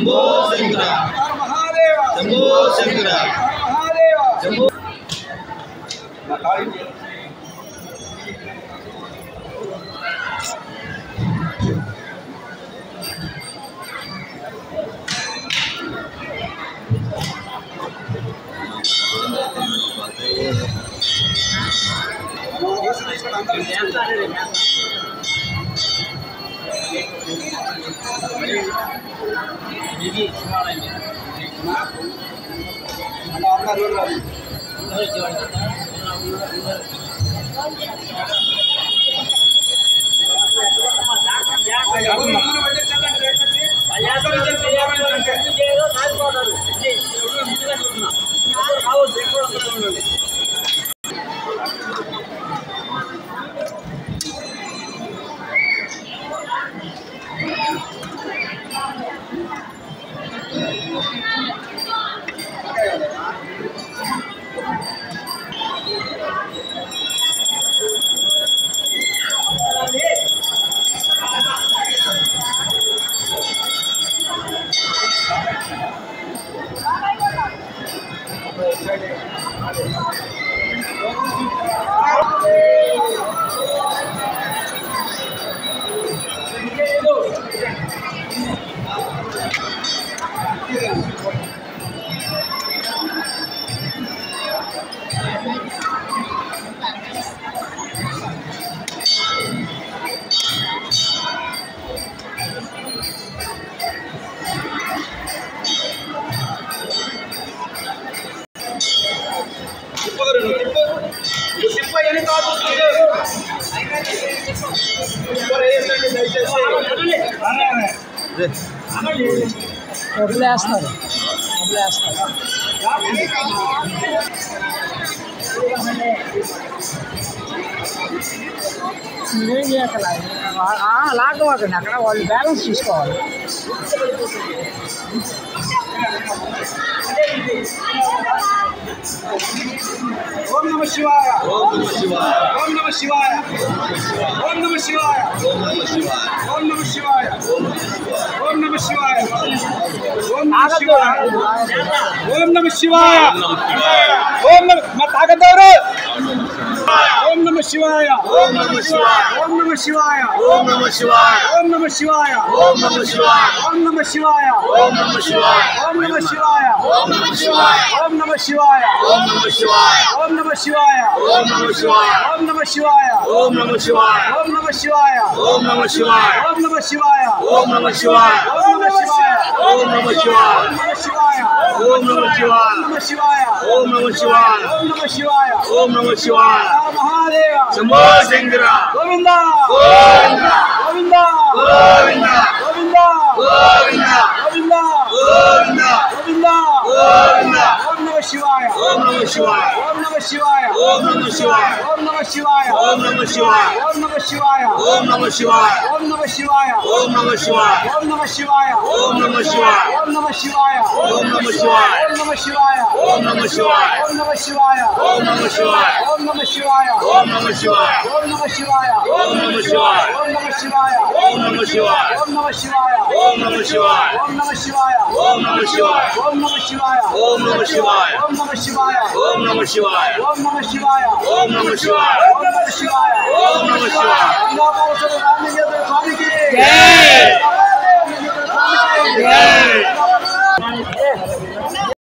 शंभो शंकर महादेव शंभो शंकर महादेव शंभो లాగవాకండి అక్కడ వాళ్ళు బ్యాలెన్స్ చూసుకోవాలి. ఓం నమ శివాయ ओम नमः शिवाय ఓం నమ శివాయ ఓం నమ శివాయ ओम नमः शिवाय ఓం నమ శివాయ ఓం నమ శివాయ ఓం నమ ఆగద్దు. శివాయ ఓం నమ శివాయ ओम नमः शिवाय ఓం నమ మా తాగదవరు ఓం నమ శివాయ ओम नमः शिवाय ఓం నమ శివాయ ओम नमः शिवाय ఓం నమ శివాయ ओम नमः शिवाय ఓం నమ శివాయ ओम नमः शिवाय ఓం నమ శివాయ ओम नमः शिवाय ఓం నమ శివాయ ओम नमः शिवाय ఓం నమ శివాయ ओम नमः शिवाय ఓం నమ శివాయ ओम नमः शिवाय ఓం నమ శివాయ ओम नमः शिवाय ఓం నమ శివాయ ओम नमः शिवाय ఓం నమ శివాయ ओम नमः शिवाय ఓం నమ శివాయ ओम नमः शिवाय నమ శివాయ ओम नमः शिवाय ఓం నమ శివాయ ओम नमः शिवाय మహాదేవ शंभो शंकर గోవింద गोविंद గోవింద गोविंद గోవింద गोविंद గోవింద गोविंद గోవింద गोविंद ఓం నమ శివాయ ओम नमः शिवाय ఓం నమ శివాయ ओम नमः शिवाय ఓం నమ శివాయ ओम नमः शिवाय ఓం నమ శివాయ ओम नमः शिवाय ఓం నమ శివాయ ओम नमः शिवाय ఓం నమ శివాయ ओम नमः शिवाय ఓం నమ శివాయ ओम नमः शिवाय ఓం నమ శివాయ ओम नमः शिवाय ఓం నమ శివాయ ओम नमः शिवाय ఓం నమ శివాయ ओम नमः शिवाय ఓం నమ శివాయ ओम नमः शिवाय ఓం నమ శివాయ ओम नमः शिवाय ఓం నమ శివాయ ओम नमः शिवाय ఓం నమ శివాయ ओम नमः शिवाय ఓం నమ శివాయ ओम नमः शिवाय ఓం నమ శివాయ ओम नमः शिवाय ఓం నమ శివాయ ओम नमः शिवाय ఓం నమ శివాయ ओम नमः शिवाय లోకాల